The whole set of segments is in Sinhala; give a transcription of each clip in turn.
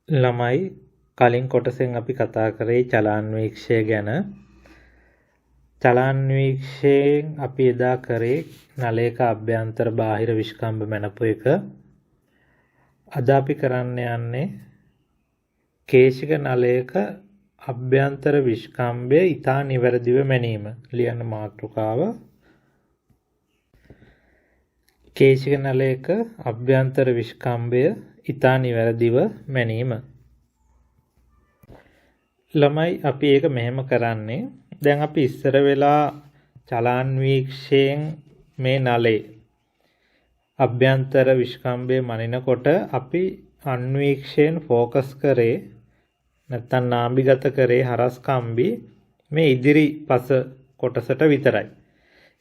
ළමයි කලින් කොටසෙන් අපි කතා කරේ චලාන්වීක්ෂය ගැන. චලාන්වීක්ෂයෙන් අපි එදා කරේ නලයක අභ්‍යන්තර බාහිර විෂ්කම්භ මැනපු එක. අද අපි කරන්න යන්නේ කේශික නලයක අභ්‍යන්තර විෂ්කම්භය ඉතා නිවැරදිව මැනීම. ලියන්න මාතෘකාව. කේශික නලයක අභ්‍යන්තර විෂ්කම්භය ඉතා නිවැරදිව මැනීම. ළමයි අපි ඒක මෙහෙම කරන්නේ. දැන් අපි ඉස්සර වෙලා චලාන්වීක්ෂයෙන් මේ නලේ අභ්‍යන්තර විෂ්කම්භය මනිනකොට අපි අන්වීක්ෂයෙන් ફોකස් කරේ නැත්තම් නාභිගත කරේ හරස් කම්බි මේ ඉදිරි පස කොටසට විතරයි.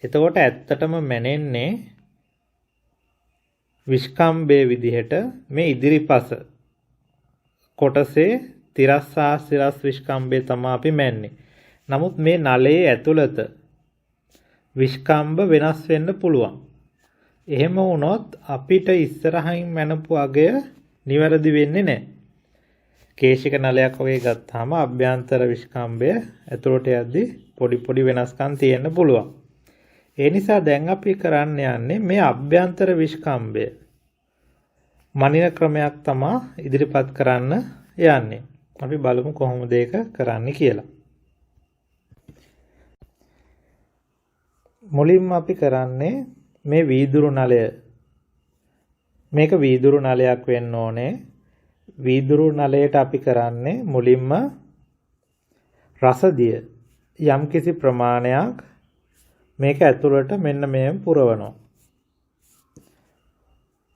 එතකොට ඇත්තටම මැනෙන්නේ විෂ්කම්භයේ විදිහට මේ ඉදිරිපස කොටසේ තිරස් සහ සිරස් විෂ්කම්භය තමයි අපි මැන්නේ. නමුත් මේ නලයේ ඇතුළත විෂ්කම්භ වෙනස් වෙන්න පුළුවන්. එහෙම වුණොත් අපිට ඉස්සරහින් මැනපු අගය නිවැරදි වෙන්නේ නැහැ. කේශික නලයක් වගේ ගත්තාම අභ්‍යන්තර විෂ්කම්භය ඇතුළට යද්දී පොඩි වෙනස්කම් තියෙන්න පුළුවන්. ඒ නිසා දැන් අපි කරන්න යන්නේ මේ අභ්‍යන්තර විෂ්කම්භය මනින ක්‍රමයක් තමයි ඉදිරිපත් කරන්න යන්නේ. අපි බලමු කොහොමද ඒක කරන්න කියලා. මුලින්ම අපි කරන්නේ මේ වීදුරු නලය. මේක වීදුරු නලයක් වෙන්න ඕනේ. වීදුරු නලයට අපි කරන්නේ මුලින්ම රසදිය යම්කිසි ප්‍රමාණයක් මේක ඇතුළට මෙන්න මෙහෙම පුරවනවා.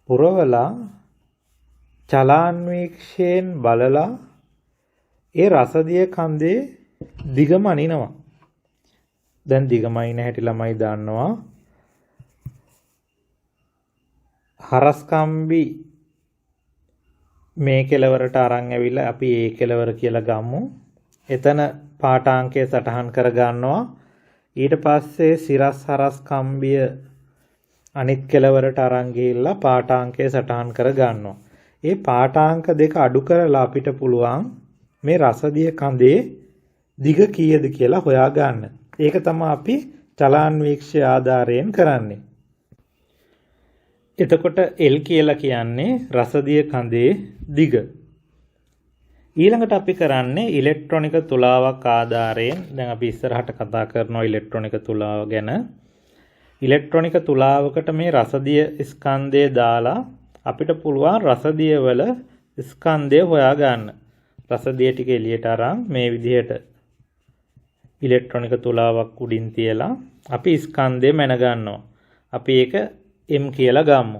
පුරවලා චලාන්වීක්ෂයෙන් බලලා ඒ රසදිය කන්දේ දිගම අනිනවා. දැන් දිගම අනින හැටි ළමයි දන්නවා. හරස් කම්බි මේ කෙලවරට අරන් ඇවිල්ලා අපි ඒ කෙලවර කියලා ගමු. එතන පාඨාංකය සටහන් කර ගන්නවා. ඊට පස්සේ සිරස් හරස් කම්බිය අනිත් කෙලවරට අරන් ගිහිල්ලා පාඨාංකය සටහන් කර ගන්නවා. ඒ පාඨාංක දෙක අඩු කරලා අපිට පුළුවන් මේ රසදිය කඳේ දිග කීයද කියලා හොයා ගන්න. ඒක තමයි අපි චලාන්වීක්ෂය ආධාරයෙන් කරන්නේ. එතකොට L කියලා කියන්නේ රසදිය කඳේ දිග. ඊළඟට අපි කරන්නේ ඉලෙක්ට්‍රොනික තුලාවක් ආධාරයෙන්. දැන් අපි ඉස්සරහට කතා කරනවා ඉලෙක්ට්‍රොනික තුලාව ගැන. ඉලෙක්ට්‍රොනික තුලාවකට මේ රසදිය ස්කන්ධය දාලා අපිට පුළුවන් රසදිය වල ස්කන්ධය හොයා ගන්න. රසදිය ටික එළියට අරන් මේ විදිහට ඉලෙක්ට්‍රොනික තුලාවක් උඩින් තියලා අපි ස්කන්ධය මැන ගන්නවා. අපි ඒක M කියලා ගමු.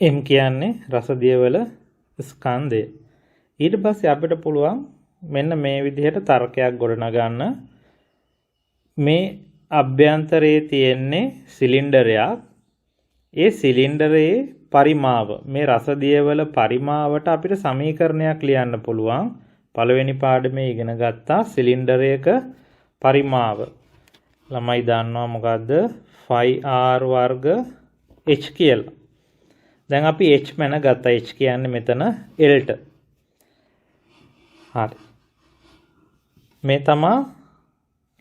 M කියන්නේ රසදිය වල ස්කන්ධය. ඊට පස්සේ අපිට පුළුවන් මෙන්න මේ විදිහට තර්කයක් ගොඩනගන්න. මේ අභ්‍යන්තරයේ තියෙන්නේ සිලින්ඩරයක්. ඒ සිලින්ඩරයේ පරිමාව මේ රසදිය වල පරිමාවට අපිට සමීකරණයක් ලියන්න පුළුවන්. පළවෙනි පාඩමේ ඉගෙන ගත්තා සිලින්ඩරයක පරිමාව. ළමයි දන්නවා මොකද්ද? 5r වර්ග h කියලා. දැන් අපි h මැන ගත්තා. h කියන්නේ මෙතන L ට. හරි. මේ තමයි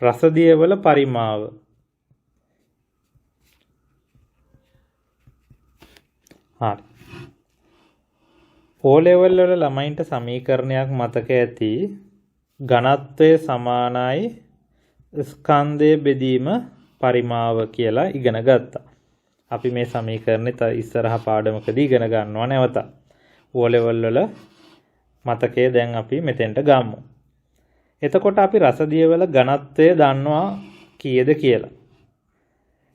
රසදිය වල පරිමාව. හරි. O level වල ළමයින්ට සමීකරණයක් මතක ඇති. ඝනත්වය සමානයි ස්කන්ධය බෙදීම පරිමාව කියලා ඉගෙන ගත්තා. අපි මේ සමීකරණේ ඉස්සරහ පාඩමකදී ඉගෙන ගන්නවා නැවත. O level වල මතකයේ දැන් අපි මෙතෙන්ට ගමු. එතකොට අපි රසදිය වල ඝනත්වය දන්නවා කීයද කියලා.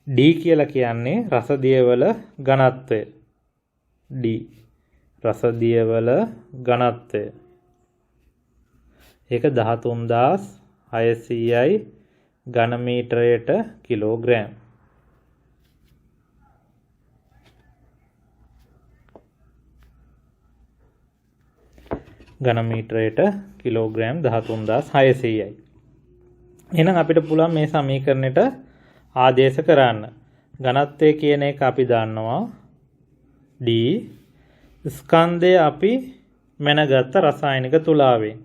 D කියලා කියන්නේ රසදිය වල ඝනත්වය. D රසදිය වල ඝනත්වය. ඒක 13600යි ඝන මීටරයට කිලෝග්‍රෑම්. ඝන මීටරයට කිලෝග්‍රෑම් 13600යි. එහෙනම් අපිට පුළුවන් මේ සමීකරණයට ආදේශ කරන්න. ඝනත්වය කියන එක අපි දන්නවා D ස්කන්ධය අපි මැනගත්ත රසායනික තුලාවෙන්.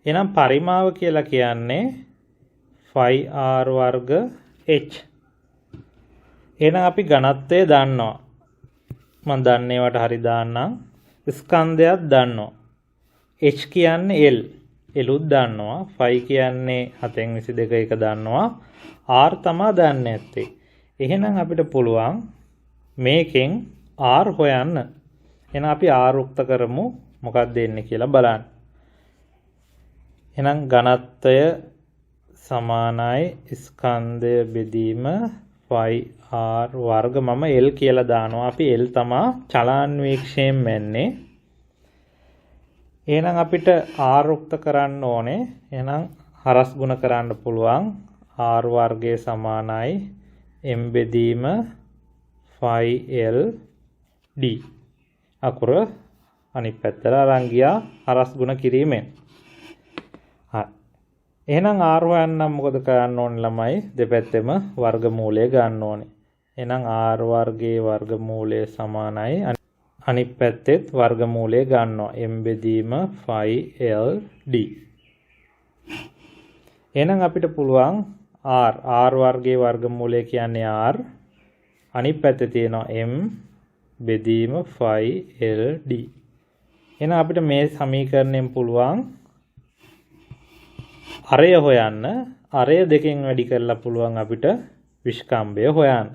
එහෙනම් පරිමාව කියලා කියන්නේ 5r වර්ග h. එහෙනම් අපි ඝනත්වය දන්නවා. මම දන්නේ වට හරි දාන්නම්. ස්කන්ධයක් දන්නවා. h කියන්නේ l. ලුත් දන්නවා. 5 කියන්නේ 7/22 එක දන්නවා. r තමයි දන්නේ නැත්තේ. එහෙනම් අපිට පුළුවන් මේකෙන් r හොයන්න. එහෙනම් අපි r උක්ත කරමු. මොකක්ද එන්නේ කියලා බලන්න. එහෙනම් ඝනත්වය සමානයි ස්කන්ධය බෙදීම 5r වර්ග මම l කියලා දානවා. අපි l තමයි චලාන්වීක්ෂයෙන් මැන්නේ. එහෙනම් අපිට r උක්ත කරන්න ඕනේ. එහෙනම් හරස් ගුණ කරන්න පුළුවන්. r වර්ගය සමානයි m බෙදීම 5ld. අකුර අනිත් පැත්තට අරන් ගියා හරස් ගුණ කිරීමෙන්. හරි. එහෙනම් r හොයන්න මොකද කරන්න ඕනේ ළමයි? දෙපැත්තෙම වර්ගමූලය ගන්න ඕනේ. එහෙනම් r වර්ගයේ වර්ගමූලය සමානයි අනිත් පැත්තෙත් වර්ගමූලය ගන්නවා. m බෙදීම 5ld. එහෙනම් අපිට පුළුවන් r වර්ගයේ වර්ගමූලය කියන්නේ r. අනිත් පැත්තේ තියෙනවා m බෙදීම 5ld. එහෙනම් අපිට මේ සමීකරණයෙන් පුළුවන් අරය හොයන්න. අරය දෙකෙන් වැඩි කරලා පුළුවන් අපිට විස්කම්භය හොයන්න.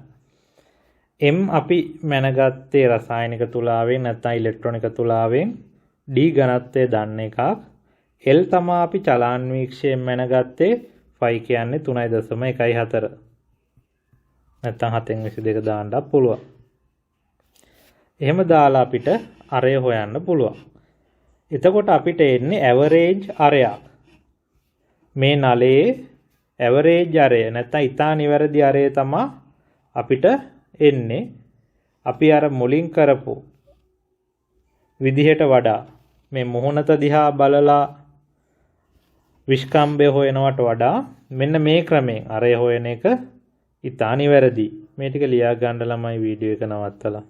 m අපි මැනගත්තේ රසායනික තුලාවෙන් නැත්නම් ඉලෙක්ට්‍රොනික තුලාවෙන්. d ඝනත්වය දන්න එකක්. l තමයි අපි චලාන්වීක්ෂයෙන් මැනගත්තේ. 5 කියන්නේ 3.14. නැත්නම් 7/22 දාන්නත් පුළුවන්. එහෙම දාලා අපිට අරය හොයන්න පුළුවන්. එතකොට අපිට එන්නේ ඇවරේජ් අරයක්. මේ නලයේ ඇවරේජ් අරය නැත්නම් ඊටා නිවැරදි අරය තමයි අපිට එන්නේ. අපි අර මුලින් කරපු විදිහට වඩා මේ මුහුණත දිහා බලලා විස්කම්භය හොයනවට වඩා මෙන්න මේ ක්‍රමයෙන් අරය හොයන එක ඊටා නිවැරදි. මේ ටික ලියා ගන්න ළමයි වීඩියෝ එක නවත්තලා.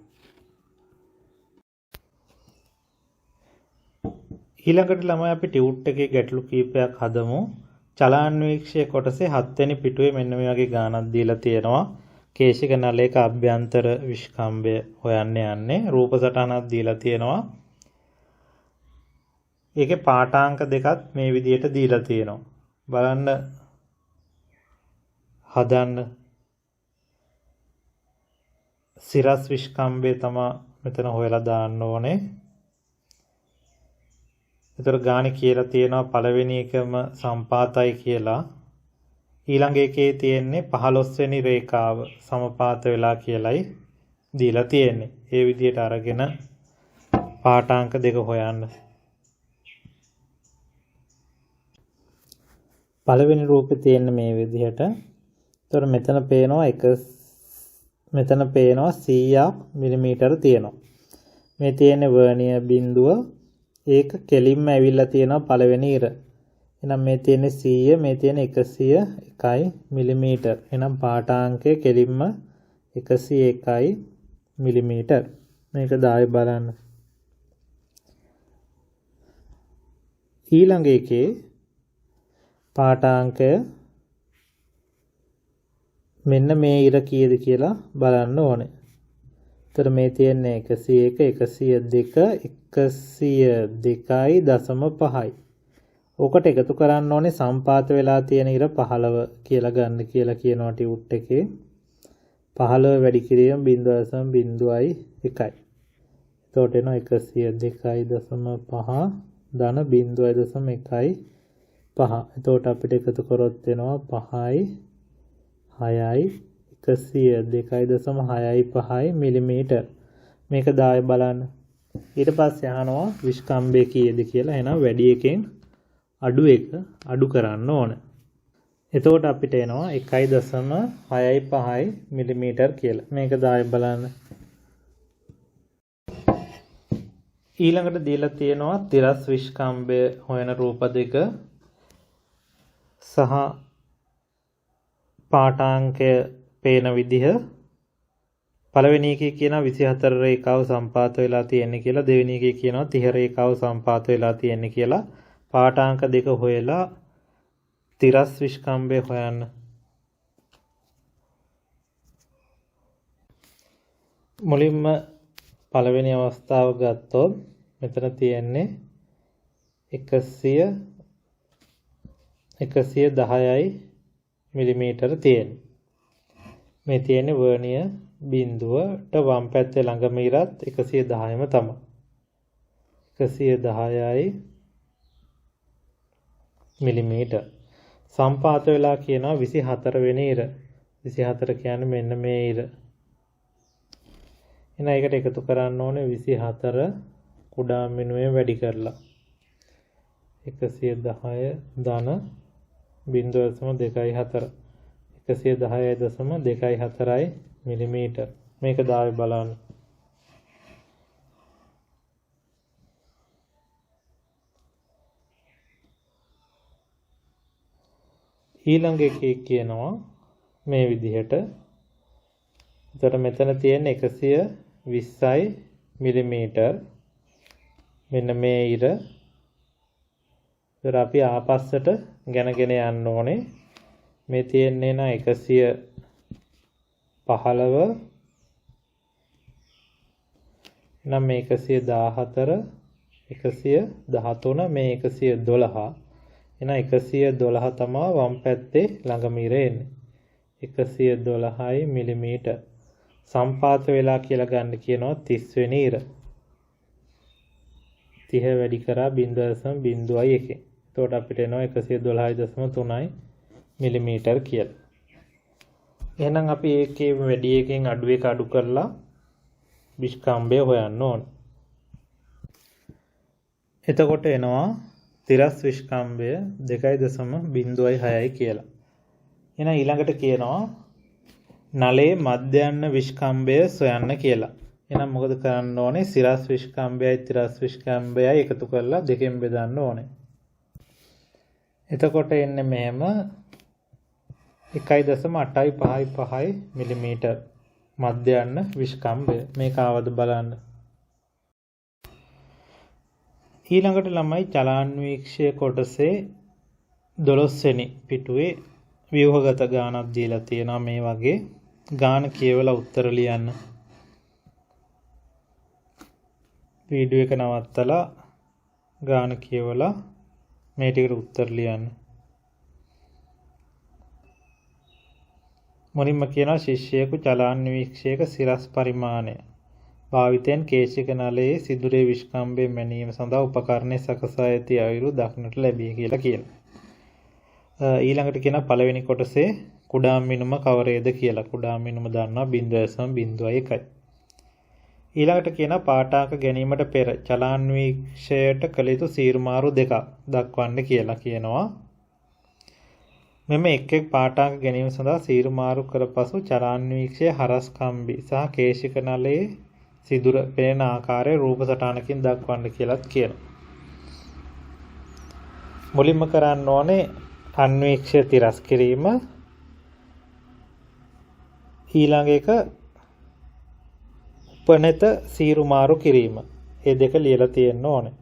ඊළඟට ළමයි අපි ටියුට් එකේ ගැටලු කීපයක් හදමු. චලාන්වීක්ෂය කොටසේ 7 වෙනි පිටුවේ මෙන්න මේ වගේ ගානක් දීලා තියෙනවා. කේශික නලයක අභ්‍යන්තර විස්කම්භය හොයන්න යන්නේ. රූප සටහනක් දීලා තියෙනවා. ඒකේ පාඨාංක දෙකත් මේ විදිහට දීලා තියෙනවා. බලන්න හදන්න. සිරස් විස්කම්භය තමයි මෙතන හොයලා දාන්න ඕනේ. ඒතර ගානේ කියලා තියෙනවා පළවෙනි එකම සම්පාතයි කියලා. ඊළඟ එකේ තියෙන්නේ 15 වෙනි රේඛාව සමපාත වෙලා කියලයි දීලා තියෙන්නේ. ඒ විදිහට අරගෙන පාඨාංක දෙක හොයන්න. පළවෙනි රූපේ තියෙන්නේ මේ විදිහට. ඒතර මෙතන පේනවා 100ක් මිලිමීටර තියෙනවා. මේ තියෙන්නේ වර්නියර් බිඳුව. ඒක කෙලින්ම ඇවිල්ලා තියෙනවා පළවෙනි ඉර. එහෙනම් මේ තියෙන්නේ 100, මේ තියෙන්නේ 101යි මිලිමීටර. එහෙනම් පාඨාංකය කෙලින්ම 101යි මිලිමීටර. මේක දායි බලන්න. ඊළඟ එකේ පාඨාංකය මෙන්න මේ ඉර කීයද කියලා බලන්න ඕනේ. එතකොට මේ තියෙන්නේ 101, 102.5යි. ඕකට එකතු කරන්න ඕනේ සම්පාත වෙලා තියෙන ඉර 15 කියලා ගන්න කියලා කියනවා ටියුට් එකේ. 15 වැඩි කිරීම 0.01යි. එතකොට එනවා 102.5 ධන 0.1යි 5. එතකොට අපිට එකතු කරොත් එනවා 5යි 6යි 102.6යි 5යි මිලිමීටර. මේක දාය බලන්න. ඊට පස්සේ අහනවා විස්කම්භය කීයද කියලා. එහෙනම් වැඩි එකෙන් අඩු එක අඩු කරන්න ඕන. එතකොට අපිට එනවා 1.65 මිලිමීටර කියලා. මේක දාය බලන්න. ඊළඟට දීලා තියෙනවා තිරස් විස්කම්භය හොයන රූප දෙක සහ පාඨාංකය පේන විදිහ. පළවෙනි එකේ කියනවා 24 රේඛාව සම්පාත වෙලා තියෙන්නේ කියලා. දෙවෙනි එකේ කියනවා 30 රේඛාව සම්පාත වෙලා තියෙන්නේ කියලා. පාඨාංක දෙක හොයලා තිරස් විස්කම්භය හොයන්න. මුලින්ම පළවෙනි අවස්ථාව ගත්තොත් මෙතන තියෙන්නේ 110යි මිලිමීටර තියෙන්නේ. මේ තියෙන්නේ වර්නියර් බිඳුවට වම් පැත්තේ ළඟම ඉරත් 110ම තමයි. 110යි මිලිමීටර. සම්පාත වෙලා කියනවා 24 වෙනි ඉර. 24 කියන්නේ මෙන්න මේ ඉර. එහෙනම් ඒකට එකතු කරන්න ඕනේ 24 කුඩා මිනුවෙන් වැඩි කරලා 110 ධන 0.24 110.24යි මිලිමීටර. මේක දාවේ බලන්න. ඊළඟ එකේ කියනවා මේ විදිහට. එතකොට මෙතන තියෙන 120යි මිලිමීටර. මෙන්න මේ ඉර. ඒතර අපි ආපස්සට ගෙනගෙන යන්න ඕනේ. මේ තියෙන්නේ නා 115 නම් මේ 114 113 මේ 112 එන 112 තමයි වම් පැත්තේ ළඟම ඉර එන්නේ 112යි මිලිමීටර සම්පාත වෙලා කියලා ගන්න කියනවා 30 වෙනි ඉර 30 වැඩි කරා 0.01 එතකොට අපිට එනවා 112.3යි මිලිමීටර කියලා. එහෙනම් අපි ඒකේ වැඩි එකෙන් අඩු එක අඩු කරලා විස්කම්භය හොයන්න ඕන. එතකොට එනවා තිරස් විස්කම්භය 2.06යි කියලා. එහෙනම් ඊළඟට කියනවා නලයේ මධ්‍යයන් විස්කම්භය සොයන්න කියලා. එහෙනම් මොකද කරන්න ඕනේ? සිරස් විස්කම්භයයි තිරස් විස්කම්භයයි එකතු කරලා දෙකෙන් බෙදන්න ඕනේ. එතකොට එන්නේ මෙහෙම 1.855 මිලිමීටර මධ්‍යයන් විස්කම්භය. මේක ආවද බලන්න. ඊළඟට ළමයි චලාන්වීක්ෂය කොටසේ 12 වෙනි පිටුවේ ව්‍යුහගත ගානක් දීලා තියෙනවා මේ වගේ. ගාන කියවලා උත්තර ලියන්න. වීඩියෝ එක නවත්තලා ගාන කියවලා මේ ටිකට උත්තර ලියන්න. මුලින්ම කියනවා ශිෂ්‍යයෙකු චලාන්වීක්ෂයක සිරස් පරිමාණය භාවිතයෙන් කේශික නලයේ සිදුරේ විස්කම්භය මැනීම සඳහා උපකරණය සකසා ඇති අයුරු දක්නට ලැබී කියලා කියනවා. ඊළඟට කියන පළවෙනි කොටසේ කුඩා මිනුම කවරේද කියලා. කුඩා මිනුම දන්නවා 0.01යි. ඊළඟට කියන පාඨාංක ගැනීමට පෙර චලාන්වීක්ෂයට කළ යුතු සීරුමාරු දෙකක් දක්වන්න කියලා කියනවා. මෙම එක් එක් පාඨාංක ගැනීම සඳහා සීරුමාරු කර පසු චලාන්වීක්ෂයේ හරස් කම්බි සහ කේශික නලයේ සිදුර පෙනෙන ආකාරයේ රූප සටහනකින් දක්වන්න කියලාත් කියනවා. මුලින්ම කරන්න ඕනේ අන්වීක්ෂය තිරස් කිරීම. ඊළඟ එක උපනත සීරුමාරු කිරීම. මේ දෙක ලියලා තියෙන්න ඕනේ.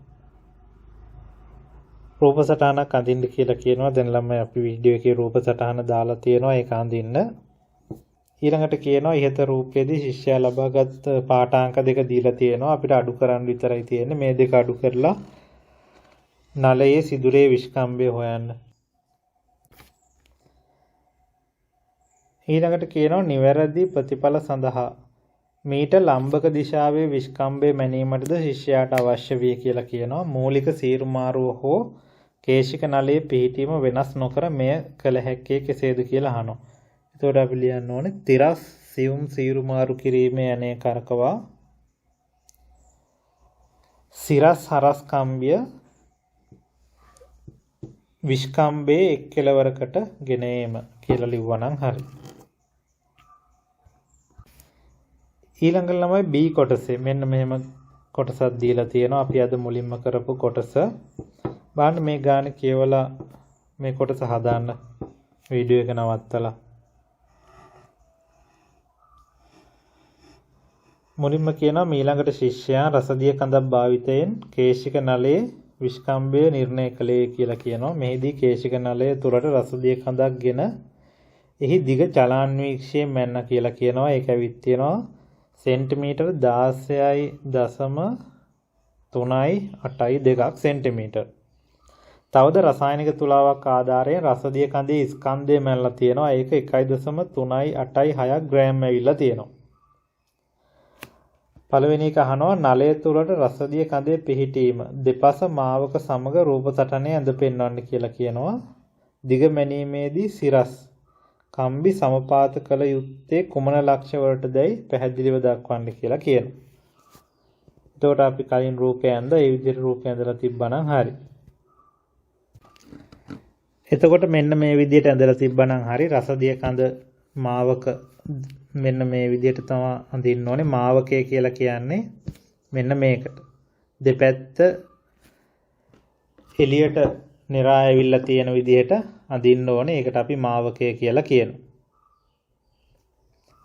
රූප සටහනක් අඳින්න කියලා කියනවා. දැන් ළමයි අපි වීඩියෝ එකේ රූප සටහන දාලා තියෙනවා. ඒක අඳින්න. ඊළඟට කියනවා ඉහත රූපයේදී ශිෂ්‍යයා ලබාගත් පාඨාංක දෙක දීලා තියෙනවා. අපිට අඩු කරන්න විතරයි තියෙන්නේ. මේ දෙක අඩු කරලා නලයේ සිදුරේ විස්කම්භය හොයන්න. ඊළඟට කියනවා නිවැරදි ප්‍රතිඵල සඳහා මීට ලම්බක දිශාවේ විස්කම්භය මැනීමටද ශිෂ්‍යයාට අවශ්‍ය වේ කියලා කියනවා. මූලික සීරුමාරුව හෝ කේශික නලයේ පිහිටීම වෙනස් නොකර මෙය කළ හැක්කේ කෙසේද කියලා අහනවා. එතකොට අපි ලියන්න ඕනේ තිරස් සියුම් සීරුමාරු කිරීමේ යන්නේ කරකවා සිරස් හරස් කම්බිය විස්කම්භයේ එක් කෙලවරකට ගෙන ඒම කියලා ලිව්වනම් හරි. ඊළඟ ළමයි B කොටසේ මෙන්න මෙහෙම කොටසක් දීලා තියෙනවා. අපි අද මුලින්ම කරපු කොටස. බලන්න මේ ගාන කියවලා මේ කොටස හදාන්න. වීඩියෝ එක නවත්තලා. මුලින්ම කියනවා ඊළඟට ශිෂ්‍යයා රසදිය කඳක් භාවිතයෙන් කේශික නලයේ විස්කම්භය නිර්ණය කළේ කියලා කියනවා. මෙහිදී කේශික නලය තුළට රසදිය කඳක්ගෙන එහි දිග චලාන්වීක්ෂයේ මැන්න කියලා කියනවා. ඒක ඇවිත් තියෙනවා සෙන්ටිමීටර් 16.3.8.2 සෙන්ටිමීටර්. තවද රසායනික තුලාවක් ආධාරයෙන් රසදිය කඳේ ස්කන්ධය මැනලා තියෙනවා. ඒක 1.3.8.6 ග්‍රෑම් ඇවිල්ලා තියෙනවා. පළවෙනි එක අහනවා නලය තුළට රසදිය කඳේ පිහිටීම දෙපස මාවක සමග රූප සටහනේ ඇඳ පෙන්වන්න කියලා කියනවා. දිග මැනීමේදී සිරස් කම්බි සමපාත කළ යුත්තේ කුමන ලක්ෂ වලටදයි පැහැදිලිව දක්වන්න කියලා කියනවා. එතකොට අපි කලින් රූපය ඇඳ ඒ විදිහට රූපය ඇඳලා තිබ්බනම් හරි. එතකොට මෙන්න මේ විදිහට ඇඳලා තිබ්බනම් හරි රසදිය කඳ මාවක මෙන්න මේ විදිහට තමයි අඳින්න ඕනේ. මාවකය කියලා කියන්නේ මෙන්න මේකට. දෙපැත්ත එළියට නිරා ඇවිල්ලා තියෙන විදිහට අඳින්න ඕනේ. ඒකට අපි මාවකය කියලා කියනවා.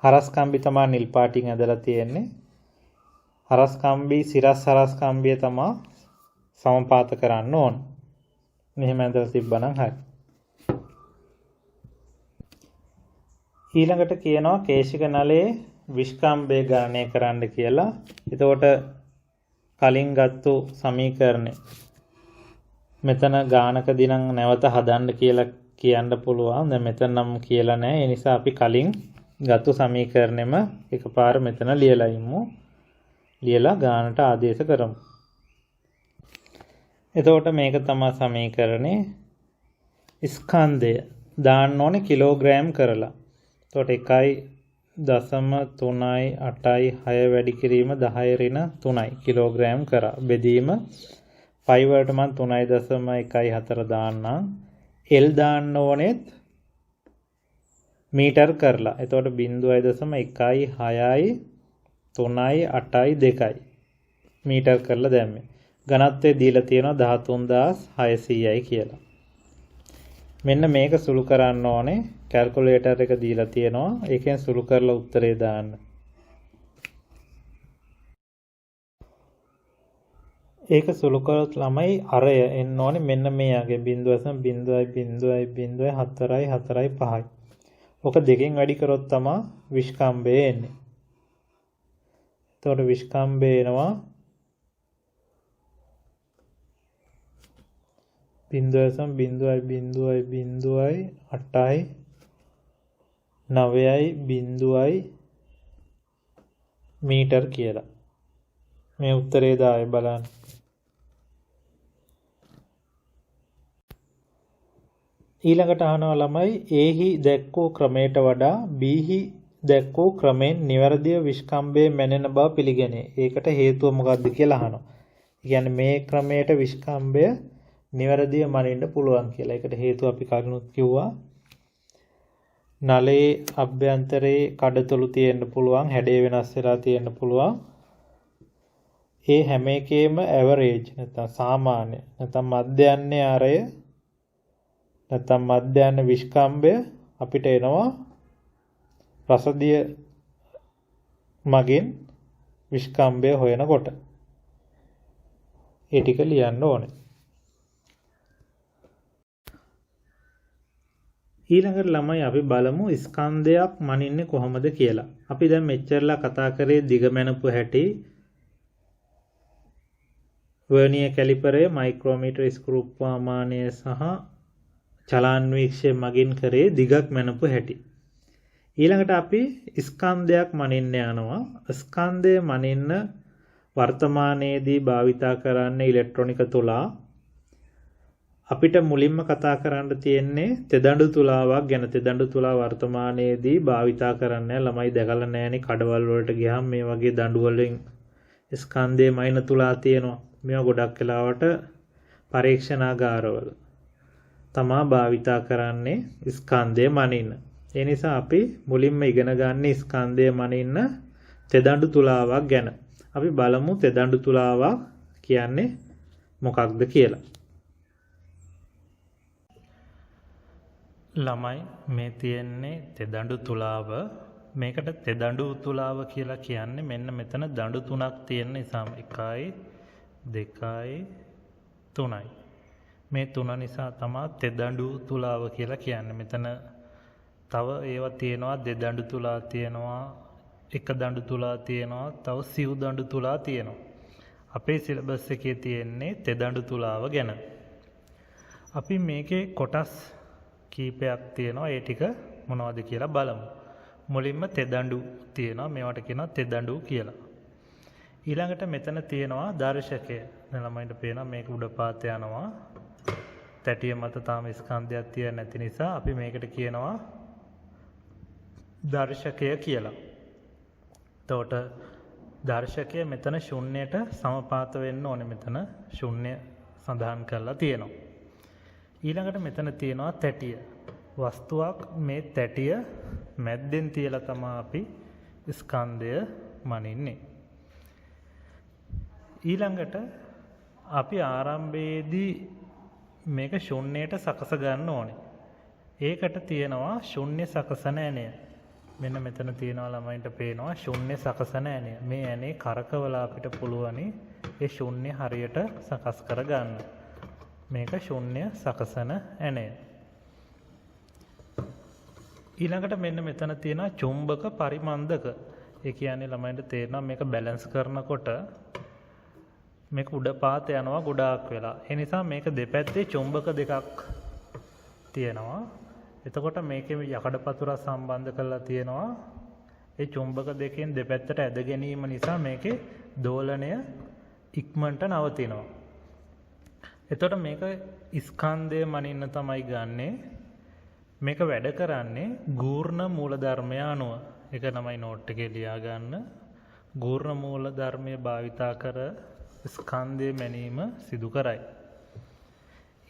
හරස් කම්බි තමයි නිල් පාටින් ඇඳලා තියෙන්නේ. හරස් කම්බි සිරස් හරස් කම්බිය තමයි සමපාත කරන්න ඕන. මෙහෙම ඇඳලා තිබ්බනම් හරි. ඊළඟට කියනවා කේශික නලයේ විස්කම්භය ගණනය කරන්න කියලා. එතකොට කලින් ගත්තු සමීකරණය මෙතන ගානකදී නම් නැවත හදන්න කියලා කියන්න පුළුවන්. දැන් මෙතන නම් කියලා නැහැ. ඒ නිසා අපි කලින් ගත්තු සමීකරණෙම එකපාර මෙතන ලියලා ඉමු. ලියලා ගානට ආදේශ කරමු. එතකොට මේක තමයි සමීකරණේ. ස්කන්ධය දාන්න ඕනේ කිලෝග්‍රෑම් කරලා. එතකොට 1.3.8.6 වැඩි කිරීම 10 කිලෝග්‍රෑම් කරා. බෙදීම 5 වලට මම 3.14 දාන්නම්. L දාන්න ඕනෙත් මීටර් කරලා. එතකොට 0.16.3.8.2 මීටර් කරලා දැම්මේ. ඝනත්වය දීලා තියෙනවා 13600යි කියලා. මෙන්න මේක සුළු කරන්න ඕනේ. කැල්කියුලේටර් එක දීලා තියෙනවා. ඒකෙන් සුළු කරලා උත්තරේ දාන්න. ඒක සුළු කරොත් ළමයි අරය එන්න ඕනේ මෙන්න මේ යගේ 0.0.0.4.5. ඔක දෙකෙන් වැඩි කරොත් තමයි විස්කම්භය එන්නේ. එතකොට විස්කම්භය එනවා 0.0.8.9 මීටර් කියලා. මේ උත්තරේ දායි බලන්න. ඊළඟට අහනවා ළමයි Aහි දැක්වූ ක්‍රමයට වඩා Bහි දැක්වූ ක්‍රමෙන් නිවැරදිව විස්කම්භය මැනෙන බව පිළිගැනේ. ඒකට හේතුව මොකක්ද කියලා අහනවා. කියන්නේ මේ ක්‍රමයට විස්කම්භය නිවැරදිව මනින්න පුළුවන් කියලා. ඒකට හේතුව අපි කලිනුත් කිව්වා. නලයේ අභ්‍යන්තරයේ කඩතොළු තියෙන්න පුළුවන්, හැඩය වෙනස් වෙලා තියෙන්න පුළුවන්. ඒ හැම එකේම ඇවරේජ් නැත්නම් සාමාන්‍ය නැත්නම් මධ්‍යයන්‍ය ආරය නැත්නම් මධ්‍යයන්‍ය විස්කම්භය අපිට එනවා රසදිය මගින් විස්කම්භය හොයනකොට. ඒ ටික ලියන්න ඕනේ. ඊළඟට ළමයි අපි බලමු ස්කන්ධයක් මනින්නේ කොහොමද කියලා. අපි දැන් මෙච්චරලා කතා කරේ දිග මැනපු හැටි, වර්නියර් කැලිපරය, මයික්‍රෝමීටර් ස්ක්‍රූ ප්‍රමාණය සහ චලාන්වීක්ෂය මගින් කරේ දිගක් මැනපු හැටි. ඊළඟට අපි ස්කන්ධයක් මනින්න යනවා. ස්කන්ධය මනින්න වර්තමානයේදී භාවිතා කරන්නේ ඉලෙක්ට්‍රොනික තුලා. අපිට මුලින්ම කතා කරන්න තියෙන්නේ තෙදඬු තුලාවක් ගැන. තෙදඬු තුලා වර්තමානයේදී භාවිතා කරන්නේ ළමයි දැකලා නැහැනේ. කඩවල් වලට ගියාම මේ වගේ දඬු වලින් ස්කන්ධයේ මයින තුලා තියෙනවා. මේවා ගොඩක් වෙලාවට පරීක්ෂණාගාරවල තමා භාවිතා කරන්නේ ස්කන්ධය මනින්න. ඒ නිසා අපි මුලින්ම ඉගෙන ගන්න ස්කන්ධය මනින්න තෙදඬු තුලාවක් ගැන. අපි බලමු තෙදඬු තුලාවක් කියන්නේ මොකක්ද කියලා. ළමයි මේ තියෙන්නේ තෙදඬු තුලාව. මේකට තෙදඬු තුලාව කියලා කියන්නේ මෙන්න මෙතන දඬු තුනක් තියෙන නිසා 1යි 2යි 3යි. මේ තුන නිසා තමයි තෙදඬු තුලාව කියලා කියන්නේ. මෙතන තව ඒවා තියෙනවා දෙදඬු තුලා තියෙනවා, එක දඬු තුලා තියෙනවා, තව සිව් දඬු තුලා තියෙනවා. අපේ සිලබස් එකේ තියෙන්නේ තෙදඬු තුලාව ගැන. අපි මේකේ කොටස් කීපයක් තියෙනවා. ඒ ටික මොනවද කියලා බලමු. මුලින්ම තෙදඬු තියෙනවා. මේවට කියනවා තෙදඬු කියලා. ඊළඟට මෙතන තියෙනවා දර්ශකය. දැන් ළමයින්ට පේනවා මේක උඩ පාත යනවා. තැටිය මත තාම ස්කන්ධයක් තියෙන්නේ නැති නිසා අපි මේකට කියනවා දර්ශකය කියලා. එතකොට දර්ශකය මෙතන ශුන්‍යයට සමපාත වෙන්න ඕනේ. මෙතන ශුන්‍ය සඳහන් කරලා තියෙනවා. ඊළඟට මෙතන තියෙනවා තැටිය. වස්තුවක් මේ තැටිය මැද්දෙන් තියලා තමයි අපි ස්කන්ධය මනින්නේ. ඊළඟට අපි ආරම්භයේදී මේක ශුන්‍යයට සකස ගන්න ඕනේ. ඒකට තියෙනවා ශුන්‍ය සකසන ඇණය. මෙන්න මෙතන තියෙනවා ළමයින්ට පේනවා ශුන්‍ය සකසන ඇණය. මේ ඇණේ කරකවලා අපිට පුළුවනි ඒ ශුන්‍ය හරියට සකස් කර ගන්න. මේක ශුන්‍ය සකසන ඇණය. ඊළඟට මෙන්න මෙතන තියෙනවා චුම්බක පරිමන්දක. ඒ කියන්නේ ළමයින්ට තේරෙනවා මේක බැලන්ස් කරනකොට මේක උඩ පාත යනවා ගොඩාක් වෙලා. ඒ නිසා මේක දෙපැත්තේ චුම්බක දෙකක් තියෙනවා. එතකොට මේකේ යකඩ පතුරක් සම්බන්ධ කරලා තියෙනවා. ඒ චුම්බක දෙකෙන් දෙපැත්තට ඇද ගැනීම නිසා මේකේ දෝලනය ඉක්මනට නවතිනවා. එතකොට මේක ස්කන්ධය මනින්න තමයි ගන්නෙ. මේක වැඩ කරන්නේ ගූර්ණ මූලධර්මය අනුව. ඒක තමයි නෝට් එකේ ලියා ගන්න. ගූර්ණ මූලධර්මය භාවිතා කර ස්කන්ධය මැනීම සිදු කරයි.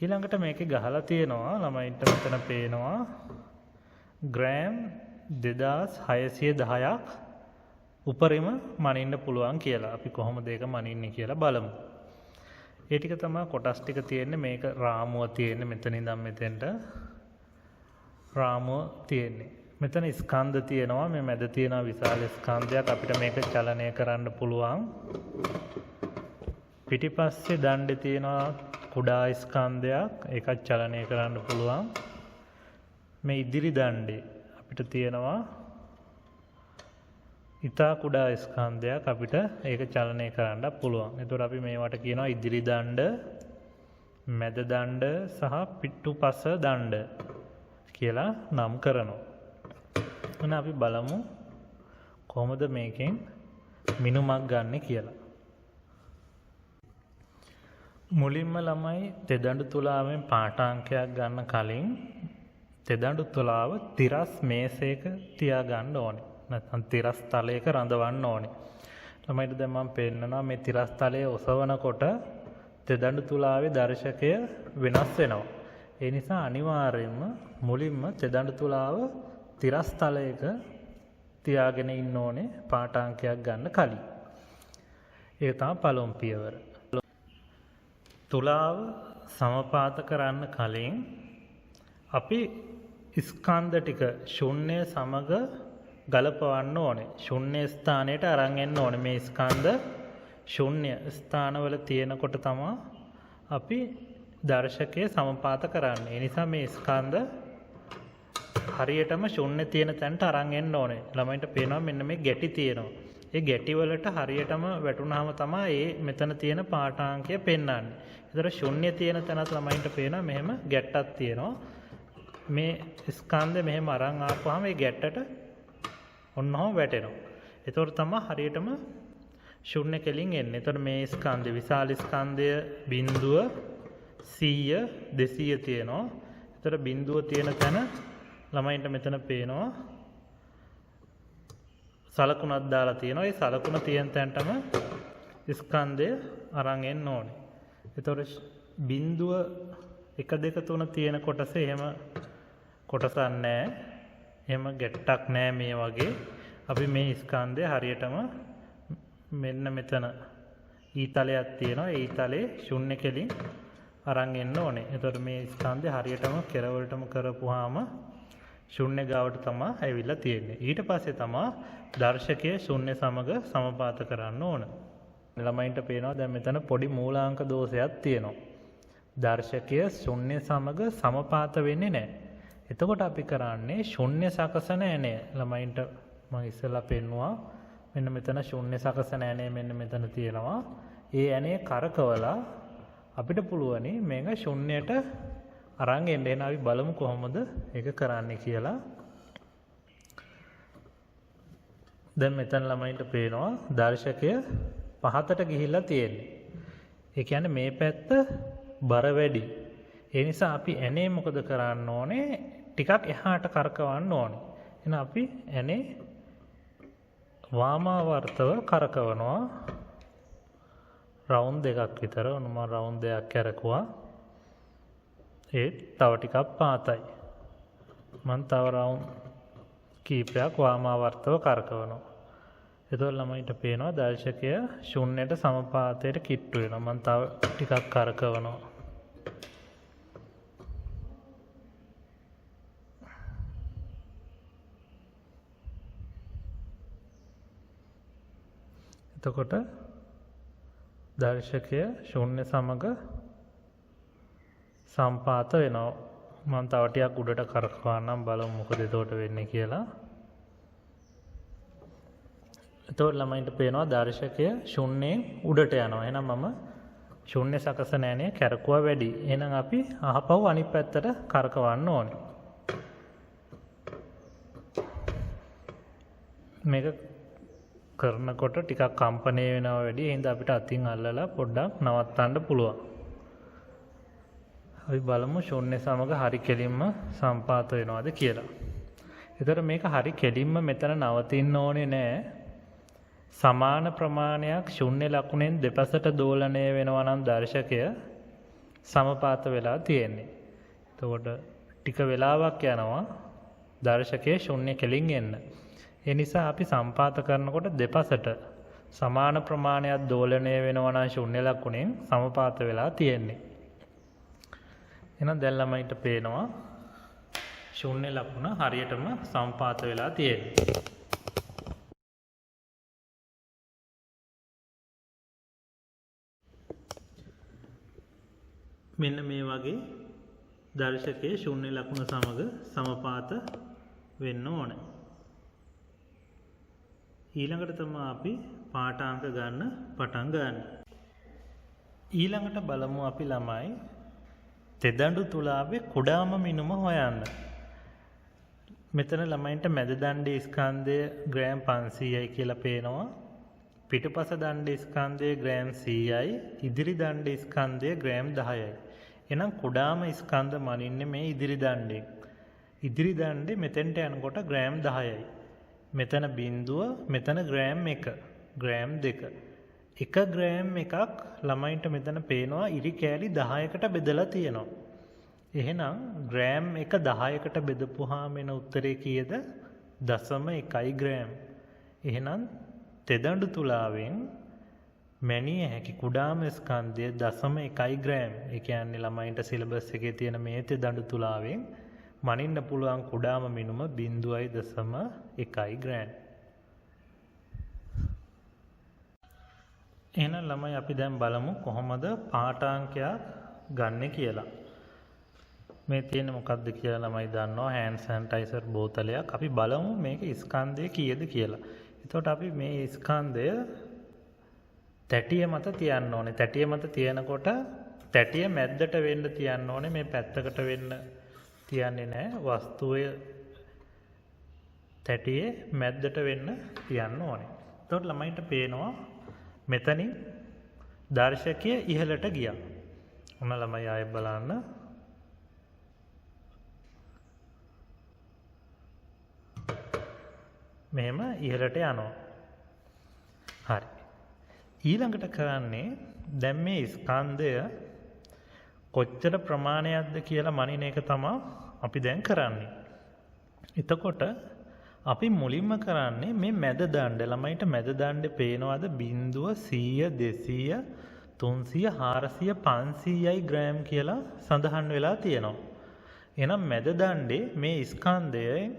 ඊළඟට මේකේ ගහලා තියෙනවා ළමයින්ට මෙතන පේනවා ග්‍රෑම් 2610ක් උපරිම මනින්න පුළුවන් කියලා. අපි කොහොමද ඒක මනින්නේ කියලා බලමු. ඒ ටික තමයි කොටස් ටික තියෙන්නේ. මේක රාමුව තියෙන්නේ මෙතන ඉඳන් මෙතෙන්ට රාමුව තියෙන්නේ. මෙතන ස්කන්ධ තියෙනවා. මේ මැද තියෙනවා විශාල ස්කන්ධයක්. අපිට මේක චලනය කරන්න පුළුවන්. පිටිපස්සේ දණ්ඩේ තියෙනවා කුඩා ස්කන්ධයක්. ඒකත් චලනය කරන්න පුළුවන්. මේ ඉදිරි දණ්ඩේ අපිට තියෙනවා ඉතා කුඩා ස්කන්ධයක්. අපිට ඒක චලනය කරන්න පුළුවන්. එතකොට අපි මේවට කියනවා ඉදිරි දණ්ඩ, මැද දණ්ඩ සහ පිටුපස දණ්ඩ කියලා නම් කරනවා. එහෙනම් අපි බලමු කොහොමද මේකෙන් මිනුමක් ගන්න කියලා. මුලින්ම ළමයි තෙදඬු තුලාවෙන් පාඨාංකයක් ගන්න කලින් තෙදඬු තුලාව තිරස් මේසයක තියා ගන්න ඕනේ. නැත්නම් තිරස් තලයක රඳවන්න ඕනේ. ළමයිට දැන් මම පෙන්නනවා මේ තිරස් තලයේ ඔසවනකොට තෙදඬු තුලාවේ දර්ශකය වෙනස් වෙනවා. ඒ නිසා අනිවාර්යයෙන්ම මුලින්ම තෙදඬු තුලාව තිරස් තලයක තියාගෙන ඉන්න ඕනේ පාඨාංකයක් ගන්න කලින්. ඒක තමයි පළමු පියවර. තුලාව සමපාත කරන්න කලින් අපි ස්කන්ධ ටික ශුන්‍ය සමග ගලපවන්න ඕනේ. ශුන්‍ය ස්ථානයට අරන් එන්න ඕනේ. මේ ස්කන්ධ ශුන්‍ය ස්ථානවල තියෙනකොට තමයි අපි දර්ශකයේ සමපාත කරන්නේ. ඒ නිසා මේ ස්කන්ධ හරියටම ශුන්‍ය තියෙන තැනට අරන් එන්න ඕනේ. ළමයින්ට පේනවා මෙන්න මේ ගැටි තියෙනවා. ඒ ගැටි වලට හරියටම වැටුනහම තමයි මෙතන තියෙන පාඨාංකය පෙන්වන්නේ. ඒතර ශුන්‍ය තියෙන තැනත් ළමයින්ට පේනවා මෙහෙම ගැට්ටක් තියෙනවා. මේ ස්කන්ධය මෙහෙම අරන් ආපුවාම මේ ගැට්ටට ඔන්නෝම වැටෙනවා. ඒතකොට තමයි හරියටම ශුන්‍ය කෙලින් එන්නේ. ඒතර මේ ස්කන්ධය විශාල ස්කන්ධය බිඳුව 100 200 තියෙනවා. ඒතර බිඳුව තියෙන තැන ළමයින්ට මෙතන පේනවා සලකුණක් දාලා තියෙනවා. ඒ සලකුණ තියෙන තැනටම ස්කන්ධය අරන් එන්න ඕනේ. ඒතකොට බිඳුව 1 2 3 තියෙන කොටස එහෙම කොටසක් නැහැ. එහෙම ගැට්ටක් නැහැ මේ වගේ. අපි මේ ස්කන්ධය හරියටම මෙන්න මෙතන ඊතලයක් තියෙනවා. ඒ ඊතලේ ශුන්‍ය කෙලින් අරන් එන්න ඕනේ. එතකොට මේ ස්කන්ධය හරියටම කෙරවලටම කරපුවාම ශුන්‍ය ගාවට තමයි ඇවිල්ලා තියෙන්නේ. ඊට පස්සේ තමයි දර්ශකයේ ශුන්‍ය සමග සමපාත කරන්න ඕන. ළමයින්ට පේනවා දැන් මෙතන පොඩි මූලාංක දෝෂයක් තියෙනවා. දර්ශකය ශුන්‍ය සමග සමපාත වෙන්නේ නැහැ. එතකොට අපි කරන්නේ ශුන්‍ය සකසන ඇණය. ළමයින්ට මම ඉස්සෙල්ලා පෙන්නුවා. මෙන්න මෙතන ශුන්‍ය සකසන ඇණය මෙන්න මෙතන තියෙනවා. ඒ ඇණය කරකවලා අපිට පුළුවනි මේක ශුන්‍යයට අරන් එන්න. එහෙනම් අපි බලමු කොහොමද ඒක කරන්නේ කියලා. දැන් මෙතන ළමයින්ට පේනවා දර්ශකය පහතට ගිහිල්ලා තියෙන්නේ. ඒ කියන්නේ මේ පැත්ත බර වැඩි. ඒ නිසා අපි ඇනේ මොකද කරන්න ඕනේ? ටිකක් එහාට කරකවන්න ඕනේ. එහෙනම් අපි ඇනේ වාමාවර්තව කරකවනවා. රවුන්ඩ් දෙකක් විතර. ඔන්න මම රවුන්ඩ් දෙකක් කරකුවා. ඒ තව ටිකක් පාතයි. මම තව රවුන්ඩ් කීපයක් වාමාවර්තව කරකවනවා. එතකොට ළමයින්ට පේනවා දර්ශකය ශුන්‍යයට සමපාතයට කිට්ටු වෙනවා. මම තව ටිකක් කරකවනවා. එතකොට දර්ශකය ශුන්‍ය සමග සම්පාත වෙනවා. මම තව ටිකක් උඩට කරකවන්නම් බලමු මොකද එතකොට වෙන්නේ කියලා. එතකොට ළමයින්ට පේනවා දර්ශකය ශුන්‍යයෙන් උඩට යනවා. එහෙනම් මම ශුන්‍ය සකසන ඇණය කැරකුවා වැඩි. එහෙනම් අපි අහපහු අනිත් පැත්තට කරකවන්න ඕනේ. මේක කරනකොට ටිකක් කම්පණය වෙනවා වැඩි. එහෙනම් අපිට අතින් අල්ලලා පොඩ්ඩක් නවත්තන්න පුළුවන්. අපි බලමු ශුන්‍ය සමග හරි කෙලින්ම සම්පාත වෙනවද කියලා. ඒතර මේක හරි කෙලින්ම මෙතන නවතින්න ඕනේ නෑ. සමාන ප්‍රමාණයක් ශුන්‍ය ලකුණෙන් දෙපසට දෝලණය වෙනවා නම් දර්ශකය සමපාත වෙලා තියෙන්නේ. එතකොට ටික වෙලාවක් යනවා දර්ශකයේ ශුන්‍ය කෙලින් එන්න. ඒ නිසා අපි සම්පාත කරනකොට දෙපසට සමාන ප්‍රමාණයක් දෝලණය වෙනවා නම් ශුන්‍ය ලකුණෙන් සමපාත වෙලා තියෙන්නේ. එහෙනම් දැන් ළමයින්ට පේනවා ශුන්‍ය ලකුණ හරියටම සම්පාත වෙලා තියෙන්නේ. මෙන්න මේ වගේ දර්ශකයේ ශුන්‍ය ලකුණ සමග සමපාත වෙන්න ඕන. ඊළඟට තමයි අපි පාඨාංක ගන්න පටන් ගන්න. ඊළඟට බලමු අපි ළමයි තෙදඬු තුලාවේ කුඩාම මිනුම හොයන්න. මෙතන ළමයින්ට මැද දණ්ඩේ ස්කන්ධය ග්‍රෑම් 500යි කියලා පේනවා. පිටුපස දණ්ඩේ ස්කන්ධය ග්‍රෑම් 100යි. ඉදිරි දණ්ඩේ ස්කන්ධය ග්‍රෑම් 10යි. එහෙනම් කුඩාම ස්කන්ධ මනින්නේ මේ ඉදිරි දණ්ඩේ. ඉදිරි දණ්ඩේ මෙතෙන්ට යනකොට ග්‍රෑම් 10යි. මෙතන බිඳුව, මෙතන ග්‍රෑම් 1, ග්‍රෑම් 2. එක ග්‍රෑම් එකක් ළමයින්ට මෙතන පේනවා ඉරි කෑලි 10කට බෙදලා තියෙනවා. එහෙනම් ග්‍රෑම් 1 10කට බෙදපුවාම එන උත්තරේ කීයද? 0.1 ග්‍රෑම්. එහෙනම් තෙදඬු තුලාවෙන් මැනිය හැකි කුඩාම ස්කන්ධය 0.1 ග්‍රෑම්. ඒ කියන්නේ ළමයින්ට සිලබස් එකේ තියෙන මේ තෙදඬු තුලාවෙන් මනින්න පුළුවන් කුඩාම මිනුම 0.1 ග්‍රෑම්. එහෙනම් ළමයි අපි දැන් බලමු කොහොමද පාඨාංකයක් ගන්න කියලා. මේ තියෙන්නේ මොකක්ද කියලා ළමයි දන්නවා. හෑන්ඩ් සැනිටයිසර් බෝතලයක්. අපි බලමු මේක ස්කන්ධය කීයද කියලා. එතකොට අපි මේ ස්කන්ධය තැටිය මත තියන්න ඕනේ. තැටිය මත තියනකොට තැටිය මැද්දට වෙන්න තියන්න ඕනේ. මේ පැත්තකට වෙන්න තියන්නේ නැහැ. වස්තුවේ තැටියේ මැද්දට වෙන්න තියන්න ඕනේ. එතකොට ළමයින්ට පේනවා මෙතනින් දර්ශකය ඉහළට ගියා. ඔන්න ළමයි ආයෙ බලන්න. මෙහෙම ඉහළට යනවා. හරි. ඊළඟට කරන්නේ දැන් මේ ස්කන්ධය කොච්චර ප්‍රමාණයක්ද කියලා මනින එක තමයි අපි දැන් කරන්නේ. එතකොට අපි මුලින්ම කරන්නේ මේ මැද දණ්ඩ. ළමයිට මැද දණ්ඩේ පේනවාද? 0, 100, 200, 300, 400, 500යි ග්‍රෑම් කියලා සඳහන් වෙලා තියෙනවා. එහෙනම් මැද දණ්ඩේ මේ ස්කන්ධයෙන්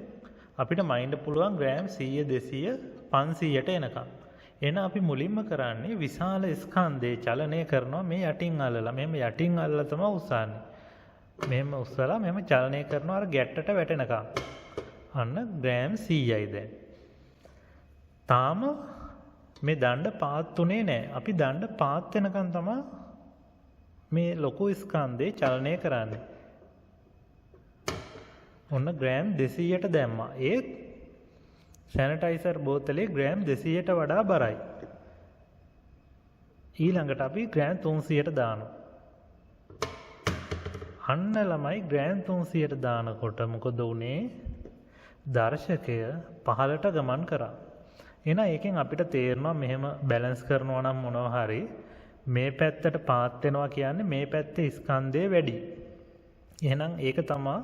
අපිට මයින්ඩ් පුළුවන් ග්‍රෑම් 100 200 500ට එනකම්. එහෙනම් අපි මුලින්ම කරන්නේ විශාල ස්කන්ධේ චලනය කරනවා මේ යටින් අල්ලලා. මෙහෙම යටින් අල්ලලා තමයි උස්සන්නේ. මෙහෙම උස්සලා මෙහෙම චලනය කරනවා අර ගැට්ටට වැටෙනකම්. අන්න ග්‍රෑම් 100යි දැන්. තාම මේ දණ්ඩ පාත් උනේ නැහැ. අපි දණ්ඩ පාත් වෙනකන් තමයි මේ ලොකු ස්කන්ධේ චලනය කරන්නේ. ඔන්න ග්‍රෑම් 200ට දැම්මා. ඒත් සැනිටයිසර් බෝතලේ ග්‍රෑම් 200ට වඩා බරයි. ඊළඟට අපි ග්‍රෑම් 300ට දානවා. අන්න ළමයි ග්‍රෑම් 300ට දානකොට මොකද උනේ? දර්ශකය පහළට ගමන් කරා. එහෙනම් ඒකෙන් අපිට තේරෙනවා මෙහෙම බැලන්ස් කරනවා නම් මොනවා හරි මේ පැත්තට පාත් වෙනවා කියන්නේ මේ පැත්තේ ස්කන්ධය වැඩි. එහෙනම් ඒක තමයි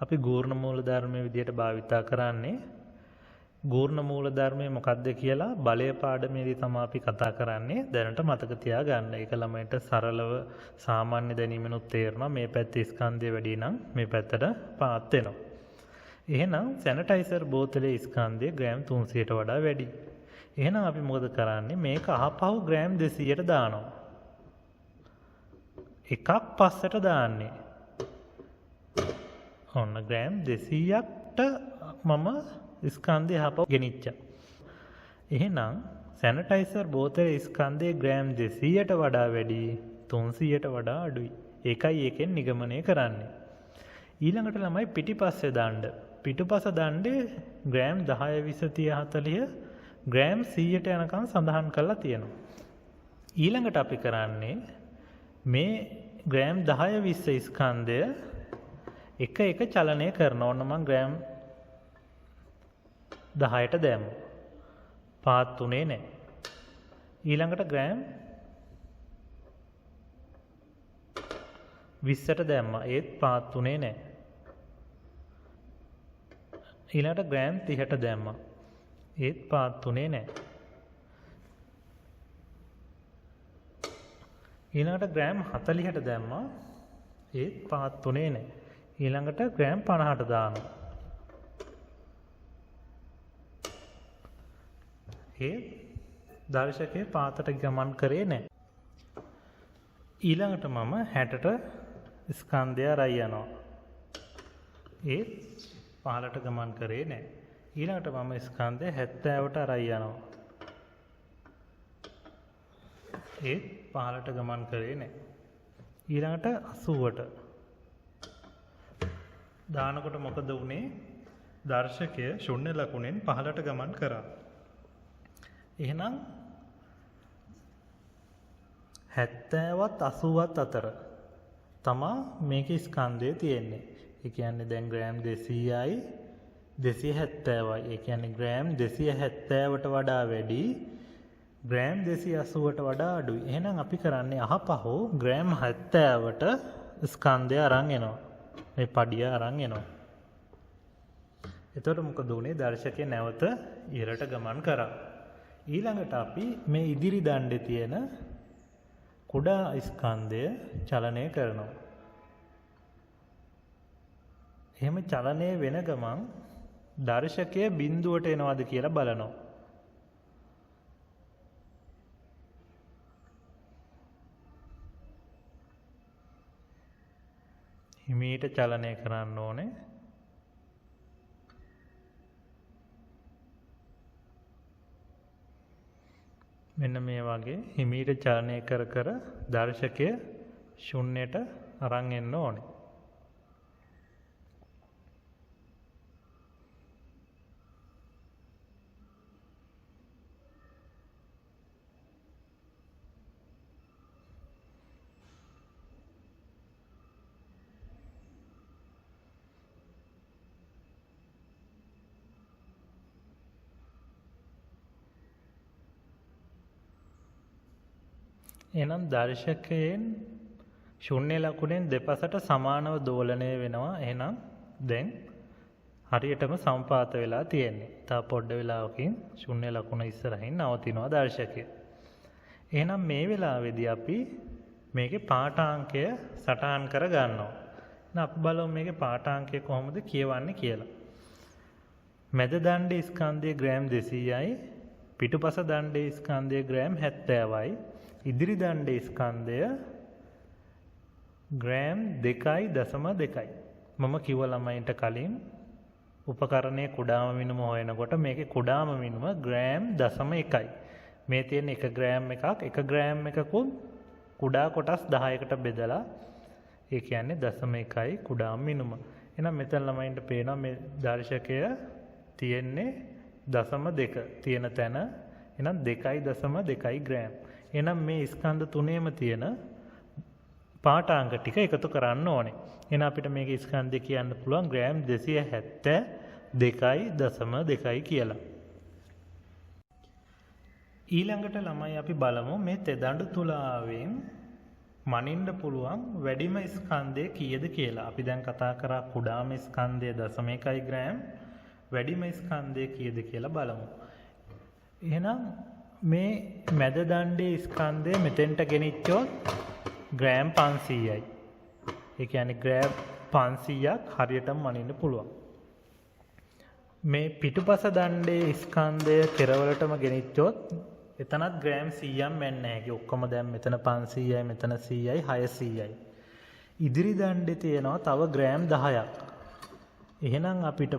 අපි ගූර්ණ මූලධර්මයේ විදිහට භාවිතා කරන්නේ. ගූර්ණ මූලධර්මය මොකක්ද කියලා බලය පාඩමේදී තමයි අපි කතා කරන්නේ. දැනට මතක තියාගන්න. ඒක ළමයින්ට සරලව සාමාන්‍ය දැනීමෙනුත් තේරෙනවා මේ පැත්තේ ස්කන්ධය වැඩි නම් මේ පැත්තට පාත් වෙනවා. එහෙනම් සැනිටයිසර් බෝතලේ ස්කන්ධය ග්‍රෑම් 300ට වඩා වැඩි. එහෙනම් අපි මොකද කරන්නේ? මේක අහපහු ග්‍රෑම් 200ට දානවා. එකක් පස්සට දාන්නේ. ඔන්න ග්‍රෑම් 200ට මම ස්කන්ධය අහපහු ගෙනිච්චා. එහෙනම් සැනිටයිසර් බෝතලේ ස්කන්ධය ග්‍රෑම් 200ට වඩා වැඩි 300ට වඩා අඩුයි. ඒකයි ඒකෙන් නිගමනය කරන්නේ. ඊළඟට ළමයි පිටිපස්සේ දාන්න. පිටුපස දණ්ඩේ ග්‍රෑම් 10 20 30 40 ග්‍රෑම් 100ට යනකම් සඳහන් කරලා තියෙනවා. ඊළඟට අපි කරන්නේ මේ ග්‍රෑම් 10 20 ස්කන්ධය එක එක චලනය කරනවා. ඕන්න මම ග්‍රෑම් 10ට දැම්මා. පාත් උනේ නැහැ. ඊළඟට ග්‍රෑම් 20ට දැම්මා. ඒත් පාත් උනේ නැහැ. ඊළඟට ග්‍රෑම් 30ට දැම්මා. ඒත් පාත් උනේ නැහැ. ඊළඟට ග්‍රෑම් 40ට දැම්මා. ඒත් පාත් උනේ නැහැ. ඊළඟට ග්‍රෑම් 50ට දානවා. ඒත් දර්ශකයේ පාතට ගමන් කරේ නැහැ. ඊළඟට මම 60ට ස්කන්ධය අරයි යනවා. ඒත් පහළට ගමන් කරේ නැහැ. ඊළඟට මම ස්කන්ධය 70ට අරයි යනවා. ඒත් පහළට ගමන් කරේ නැහැ. ඊළඟට 80ට දානකොට මොකද වුනේ? දර්ශකය ශුන්‍ය ලකුණෙන් පහළට ගමන් කරා. එහෙනම් 70වත් 80වත් අතර තමා මේකේ ස්කන්ධය තියෙන්නේ. ඒ කියන්නේ දැන් ග්‍රෑම් 200යි 270යි. ඒ කියන්නේ ග්‍රෑම් 270ට වඩා වැඩි ග්‍රෑම් 280ට වඩා අඩුයි. එහෙනම් අපි කරන්නේ අහපහු ග්‍රෑම් 70ට ස්කන්ධය අරන් එනවා. මේ පඩිය අරන් එනවා. එතකොට මොකද උනේ? දර්ශකය නැවත ඉහළට ගමන් කරා. ඊළඟට අපි මේ ඉදිරි දණ්ඩේ තියෙන කුඩා ස්කන්ධය චලනය කරනවා. එහෙම චලනය වෙන ගමන් දර්ශකය බිඳුවට එනවද කියලා බලනවා. හිමීට චලනය කරන්න ඕනේ. මෙන්න මේ වගේ හිමීට චලනය කර කර දර්ශකය ශුන්‍යයට අරන් එන්න ඕනේ. එනම් දර්ශකයෙන් ශුන්‍ය ලකුණෙන් දෙපසට සමානව දෝලණය වෙනවා. එහෙනම් දැන් හරියටම සම්පාත වෙලා තියෙන්නේ. තව පොඩ්ඩ වෙලාවකින් ශුන්‍ය ලකුණ ඉස්සරහින් නවතිනවා දර්ශකය. එහෙනම් මේ වෙලාවේදී අපි මේකේ පාඨාංකය සටහන් කර ගන්නවා. අපි බලමු මේකේ පාඨාංකය කොහොමද කියවන්නේ කියලා. මැද දණ්ඩේ ස්කන්ධයේ ග්‍රෑම් 200යි, පිටුපස දණ්ඩේ ස්කන්ධයේ ග්‍රෑම් 70යි, ඉදිරි දණ්ඩේ ස්කන්ධය ග්‍රෑම් 2.2යි. මම කිව්ව ළමයින්ට කලින් උපකරණයේ කුඩාම මිනුම හොයනකොට මේකේ කුඩාම මිනුම ග්‍රෑම් 0.1යි. මේ තියෙන 1 ග්‍රෑම් එකක් 1 ග්‍රෑම් එකකුත් කුඩා කොටස් 10කට බෙදලා ඒ කියන්නේ 0.1යි කුඩාම මිනුම. එහෙනම් මෙතන ළමයින්ට පේනවා මේ දර්ශකය තියෙන්නේ 0.2 තියෙන තැන. එහෙනම් 2.2යි ග්‍රෑම්. එහෙනම් මේ ස්කන්ධ තුනේම තියෙන පාඨාංක ටික එකතු කරන්න ඕනේ. එහෙනම් අපිට මේකේ ස්කන්ධය කියන්න පුළුවන් ග්‍රෑම් 272.2 කියලා. ඊළඟට ළමයි අපි බලමු මේ තෙදඬු තුලාවෙන් මනින්න පුළුවන් වැඩිම ස්කන්ධය කීයද කියලා. අපි දැන් කතා කරා කුඩාම ස්කන්ධය 0.1 ග්‍රෑම්, වැඩිම ස්කන්ධය කීයද කියලා බලමු. එහෙනම් මේ මැද දණ්ඩේ ස්කන්ධය මෙතෙන්ට ගෙනිච්චොත් ග්‍රෑම් 500යි. ඒ කියන්නේ ග්‍රෑම් 500ක් හරියටම මනින්න පුළුවන්. මේ පිටුපස දණ්ඩේ ස්කන්ධය කෙරවලටම ගෙනිච්චොත් එතනත් ග්‍රෑම් 100ක් මෙන්න නැහැ. ඔක්කොම දැන් මෙතන 500යි, මෙතන 100යි, 600යි. ඉදිරි දණ්ඩේ තියෙනවා තව ග්‍රෑම් 10ක්. එහෙනම් අපිට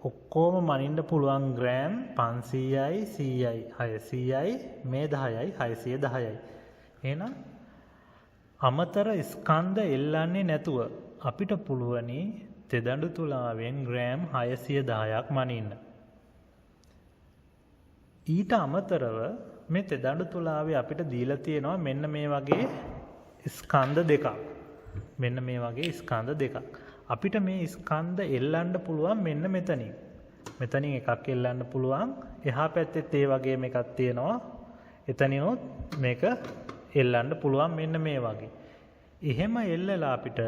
ඔක්කොම මනින්න පුළුවන් ග්‍රෑම් 500යි, 100යි, 600යි, මේ 10යි, 610යි. එහෙනම් අමතර ස්කන්ධ එල්ලන්නේ නැතුව අපිට පුළුවනි තෙදඬු තුලාවෙන් ග්‍රෑම් 610ක් මනින්න. ඊට අමතරව මේ තෙදඬු තුලාවේ අපිට දීලා තියෙනවා මෙන්න මේ වගේ ස්කන්ධ දෙකක්. මෙන්න මේ වගේ ස්කන්ධ දෙකක්. අපිට මේ ස්කන්ධ එල්ලන්න පුළුවන් මෙන්න මෙතනින්. මෙතනින් එකක් එල්ලන්න පුළුවන්. එහා පැත්තෙත් ඒ වගේම එකක් තියෙනවා. එතනිනුත් මේක එල්ලන්න පුළුවන් මෙන්න මේ වගේ. එහෙම එල්ලලා අපිට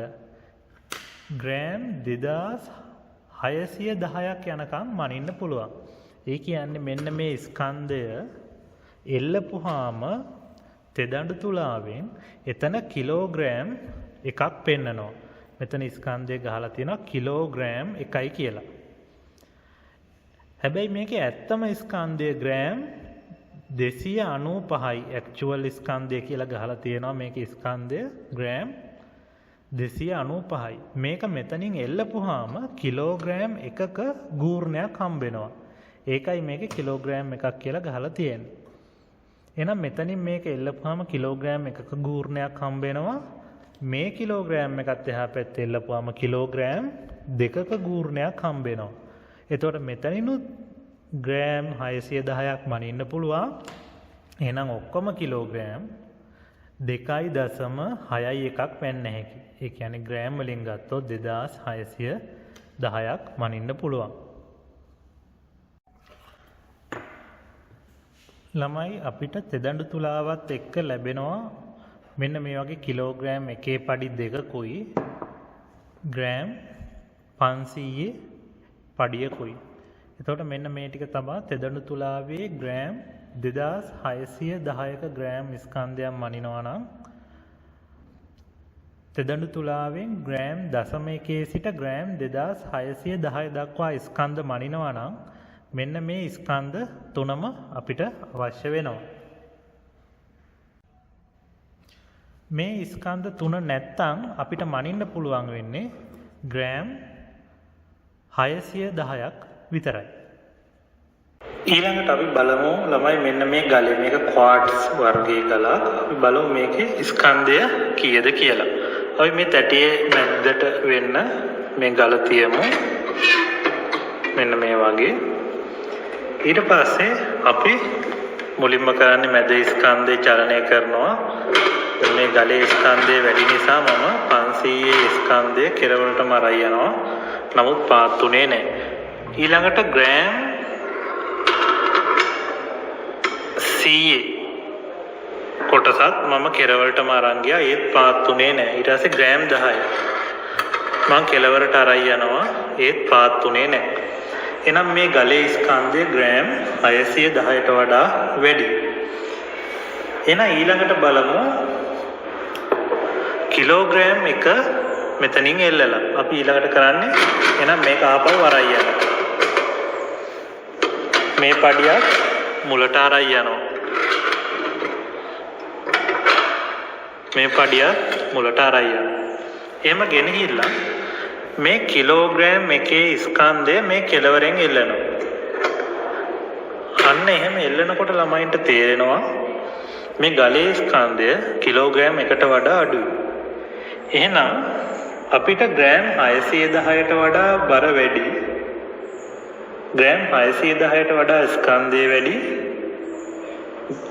ග්‍රෑම් 2610ක් යනකම් මනින්න පුළුවන්. ඒ කියන්නේ මෙන්න මේ ස්කන්ධය එල්ලපුවාම තෙදඬු තුලාවෙන් එතන කිලෝග්‍රෑම් එකක් පෙන්නනවා. මෙතන ස්කන්ධය ගහලා තියෙනවා කිලෝග්‍රෑම් 1යි කියලා. හැබැයි මේකේ ඇත්තම ස්කන්ධය ග්‍රෑම් 295යි. ඇක්චුවල් ස්කන්ධය කියලා ගහලා තියෙනවා මේකේ ස්කන්ධය ග්‍රෑම් 295යි. මේක මෙතනින් එල්ලපුවාම කිලෝග්‍රෑම් එකක ගූර්ණයක් හම්බෙනවා. ඒකයි මේකේ කිලෝග්‍රෑම් එකක් කියලා ගහලා තියෙන්නේ. එහෙනම් මෙතනින් මේක එල්ලපුවාම කිලෝග්‍රෑම් එකක ගූර්ණයක් හම්බෙනවා. මේ කිලෝග්‍රෑම් එකත් එහා පැත්තේ එල්ලපුවාම කිලෝග්‍රෑම් දෙකක ගූර්ණයක් හම්බෙනවා. එතකොට මෙතනිනුත් ග්‍රෑම් 610ක් මනින්න පුළුවන්. එහෙනම් ඔක්කොම කිලෝග්‍රෑම් 2.61ක් වෙන්න හැකි. ඒ කියන්නේ ග්‍රෑම් වලින් ගත්තොත් 2610ක් මනින්න පුළුවන්. ළමයි අපිට තෙදඬු තුලාවත් එක්ක ලැබෙනවා මෙන්න මේ වගේ කිලෝග්‍රෑම් එකේ පඩි දෙකකුයි ග්‍රෑම් 500 පඩියකුයි. එතකොට මෙන්න මේ ටික තමයි තෙදඬු තුලාවේ ග්‍රෑම් 2610ක ග්‍රෑම් ස්කන්ධයක් මනිනවා නම් තෙදඬු තුලාවෙන් ග්‍රෑම් 0.1 සිට ග්‍රෑම් 2610 දක්වා ස්කන්ධ මනිනවා නම් මෙන්න මේ ස්කන්ධ තුනම අපිට අවශ්‍ය වෙනවා. මේ ස්කන්ධ තුන නැත්තම් අපිට මනින්න පුළුවන් වෙන්නේ ග්‍රෑම් 610ක් විතරයි. ඊළඟට අපි බලමු ළමයි මෙන්න මේ ගලේ මේක ක්වාර්ට්ස් වර්ගයේ ගලක්. අපි බලමු මේකේ ස්කන්ධය කීයද කියලා. අපි මේ තැටියේ මැද්දට වෙන්න මේ ගල තියමු. මෙන්න මේ වගේ. ඊට පස්සේ අපි මුලින්ම කරන්නේ මැද ස්කන්ධය චලනය කරනවා. මේ ගලේ ස්කන්ධය වැඩි නිසා මම 500 ස්කන්ධය කෙරවලටම අරයි යනවා. නමුත් පාත්ුනේ නැහැ. ඊළඟට ග්‍රෑම් 100 කොටසක් මම කෙරවලටම අරන් ගියා. ඒත් පාත්ුනේ නැහැ. ඊට පස්සේ ග්‍රෑම් 10 මම කෙලවරට අරයි යනවා. ඒත් පාත්ුනේ නැහැ. එහෙනම් මේ ගලේ ස්කන්ධය ග්‍රෑම් 610ට වඩා වැඩි. එහෙනම් ඊළඟට බලමු කිලෝග්‍රෑම් එක මෙතනින් එල්ලලා අපි ඊළඟට කරන්නේ එහෙනම් මේක ආපහු වරයි යනවා. මේ පඩියක් මුලට අරයි යනවා. මේ පඩියක් මුලට අරයි යනවා. එහෙම ගෙනහිල්ලා මේ කිලෝග්‍රෑම් එකේ ස්කන්ධය මේ කෙලවරෙන් එල්ලනවා. අන්න එහෙම එල්ලනකොට ළමයින්ට තේරෙනවා මේ ගලේ ස්කන්ධය කිලෝග්‍රෑම් එකට වඩා අඩුයි. එහෙනම් අපිට ග්‍රෑම් 610ට වඩා බර වැඩි. ග්‍රෑම් 610ට වඩා ස්කන්ධය වැඩි.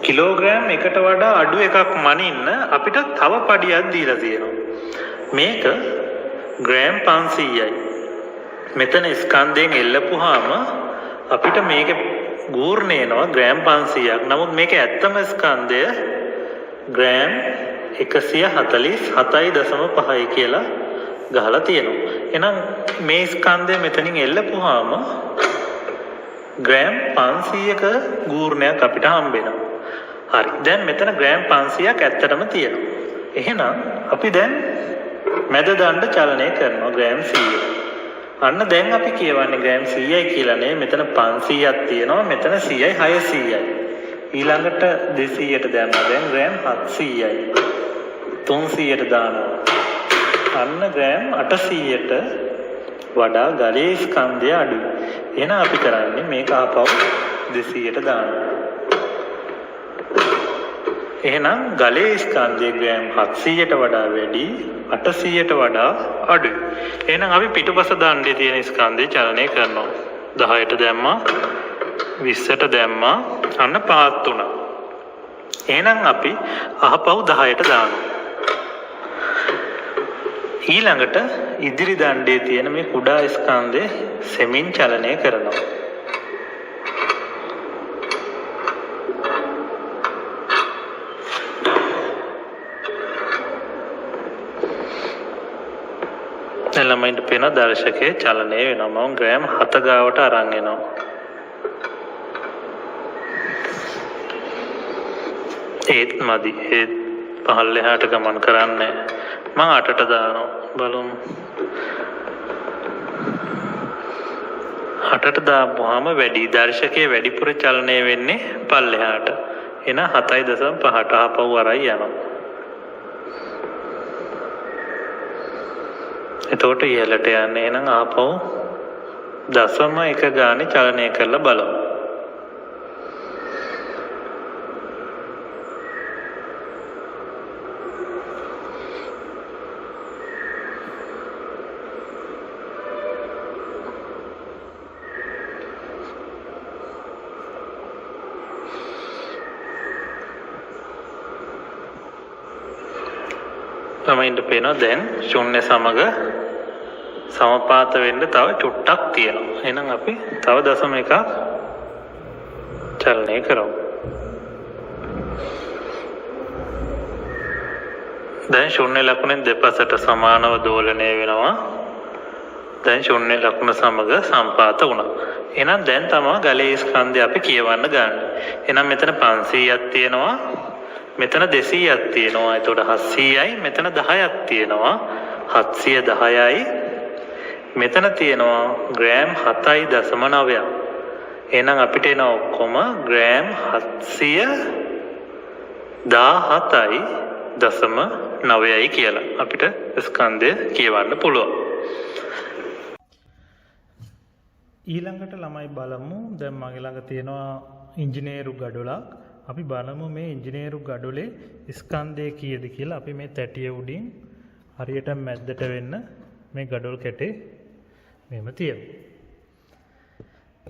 කිලෝග්‍රෑම් එකට වඩා අඩු එකක් මනින්න අපිට තව පඩියක් දීලා තියෙනවා. මේක ග්‍රෑම් 500යි. මෙතන ස්කන්ධයෙන් එල්ලපුවාම අපිට මේකේ ගූර්ණය එනවා ග්‍රෑම් 500ක්. නමුත් මේකේ ඇත්තම ස්කන්ධය ග්‍රෑම් 147.5යි කියලා ගහලා තියෙනවා. එහෙනම් මේ ස්කන්ධය මෙතනින් එල්ලපුවාම ග්‍රෑම් 500ක ගූර්ණයක් අපිට හම්බ වෙනවා. හරි. දැන් මෙතන ග්‍රෑම් 500ක් ඇත්තටම තියෙනවා. එහෙනම් අපි දැන් මැද දණ්ඩ චලනය කරනවා ග්‍රෑම් 100. අන්න දැන් අපි කියවන්නේ ග්‍රෑම් 100යි කියලා නේ. මෙතන 500ක් තියෙනවා. මෙතන 100යි 600යි. ඊළඟට 200ට දැම්මා. දැන් ග්‍රෑම් 700යි. 300ට දානවා. අන්න ග්‍රෑම් 800ට වඩා ගලේ ස්කන්ධය අඩුයි. එහෙනම් අපි කරන්නේ මේක ආපහු 200ට දානවා. එහෙනම් ගලේ ස්කන්ධය ග්‍රෑම් 700ට වඩා වැඩි 800ට වඩා අඩුයි. එහෙනම් අපි පිටුපස දණ්ඩේ තියෙන ස්කන්ධය චලනය කරනවා. 10ට දැම්මා 20ට දැම්මා අන්න පහත් වුණා. එහෙනම් අපි අහපව් 10ට දානවා. ඊළඟට ඉදිරි දණ්ඩේ තියෙන මේ කුඩා ස්කන්ධය සෙමින් චලනය කරනවා. ළමයින්ට පේන දර්ශකයේ චලනය වෙනවා. මම ග්‍රෑම් 7 ගාවට අරන් එනවා. ඒත් මදි. ඒත් පහළට ගමන් කරන්නේ. මම 8ට දානවා. බලමු. 8ට දාපුවාම වැඩි දර්ශකයේ වැඩිපුර චලනය වෙන්නේ පල්ලෙහාට. එන 7.5ට ආපහු වරයි යනවා. එතකොට ඉහළට යන්නේ. එහෙනම් ආපහු 0.1 ගානේ චලනය කරලා බලමු. ළමයින්ට පේනවා දැන් ශුන්‍ය සමග සමපාත වෙන්න තව චුට්ටක් තියෙනවා. එහෙනම් අපි තව 0.1ක් චලනය කරමු. දැන් ශුන්‍ය ලකුණෙන් දෙපසට සමානව දෝලණය වෙනවා. දැන් ශුන්‍ය ලකුණ සමග සම්පාත වුණා. එහෙනම් දැන් තමයි ගලේ ස්කන්ධය අපි කියවන්න ගන්න. එහෙනම් මෙතන 500ක් තියෙනවා. මෙතන 200ක් තියෙනවා. එතකොට 700යි. මෙතන 10ක් තියෙනවා. 710යි. මෙතන තියෙනවා ග්‍රෑම් 7.9ක්. එහෙනම් අපිට එන ඔක්කොම ග්‍රෑම් 717.9යි කියලා අපිට ස්කන්ධය කියවන්න පුළුවන්. ඊළඟට ළමයි බලමු. දැන් මගේ ළඟ තියෙනවා ඉංජිනේරු ගඩොලක්. අපි බලමු මේ ඉංජිනේරු ගඩොලේ ස්කන්ධය කීයද කියලා. අපි මේ තැටිය උඩින් හරියට මැද්දට වෙන්න මේ ගඩොල් කැටේ මෙහෙම තියමු.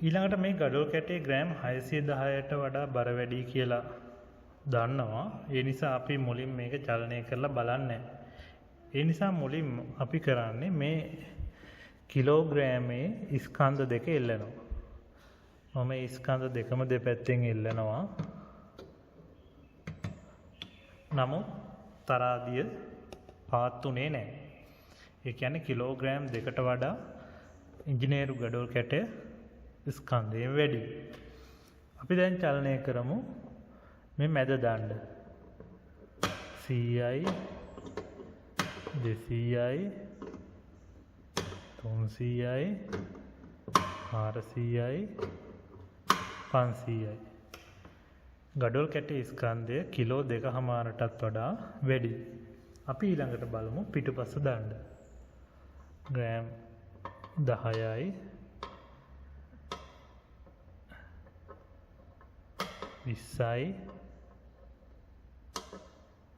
ඊළඟට මේ ගඩොල් කැටේ ග්‍රෑම් 610ට වඩා බර වැඩි කියලා දන්නවා. ඒ නිසා අපි මුලින් මේක චලනය කරලා බලන්නේ. ඒ නිසා මුලින් අපි කරන්නේ මේ කිලෝග්‍රෑමේ ස්කන්ධ දෙක එල්ලනවා. මම මේ ස්කන්ධ දෙකම දෙපැත්තෙන් එල්ලනවා. නමුත් තරාදිය පාත්තුනේ නැහැ. ඒ කියන්නේ කිලෝග්‍රෑම් දෙකට වඩා ඉංජිනේරු ගඩොල් කැටය ස්කන්ධයෙන් වැඩි. අපි දැන් චලනය කරමු මේ මැද දණ්ඩ 100යි 200යි 300යි 400යි 500යි. ගඩොල් කැටේ ස්කන්ධය කිලෝ 2.5ටත් වඩා වැඩි. අපි ඊළඟට බලමු පිටුපස දණ්ඩ. ග්‍රෑම් 10යි 20යි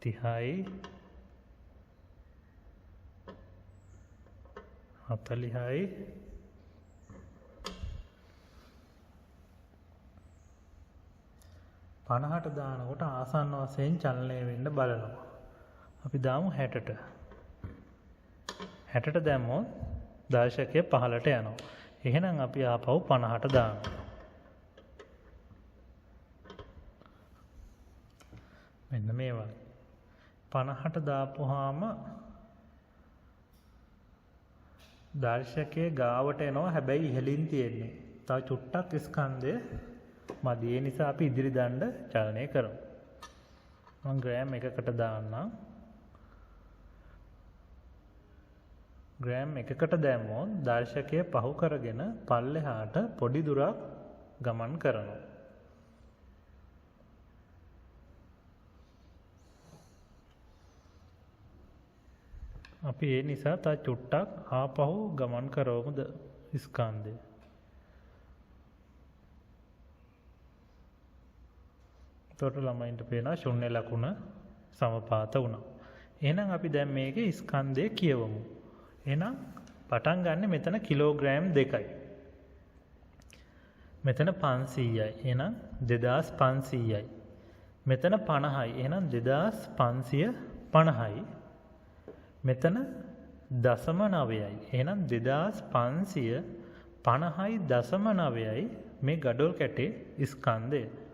30යි 40යි 50ට දානකොට ආසන්න වශයෙන් චලනය වෙන්න බලනවා. අපි දාමු 60ට. 60ට දැම්මොත් දර්ශකය පහළට යනවා. එහෙනම් අපි ආපහු 50ට දානවා. මෙන්න මේ වගේ 50ට දාපුවාම දර්ශකයේ ගාවට එනවා. හැබැයි ඉහළින් තියෙන්නේ. තව චුට්ටක් ස්කන්ධය මදි. ඒ නිසා අපි ඉදිරි දණ්ඩ චලනය කරමු. මම ග්‍රෑම් 1කට දාන්නම්. ග්‍රෑම් 1කට දැම්මොත් දර්ශකය පහු කරගෙන පල්ලෙහාට පොඩි දුරක් ගමන් කරනවා. අපි ඒ නිසා තා චුට්ටක් ආපහු ගමන් කරවමුද ස්කන්ධය. එතකොට ළමයින්ට පේනවා ශුන්‍ය ලකුණ සමපාත වුණා. එහෙනම් අපි දැන් මේකේ ස්කන්ධය කියවමු. එහෙනම් පටන් ගන්න මෙතන කිලෝග්‍රෑම් 2යි. මෙතන 500යි. එහෙනම් 2500යි. මෙතන 50යි. එහෙනම් 2550යි. මෙතන 0.9යි. එහෙනම් 2550යි 0.9යි මේ ගඩොල් කැටේ ස්කන්ධය.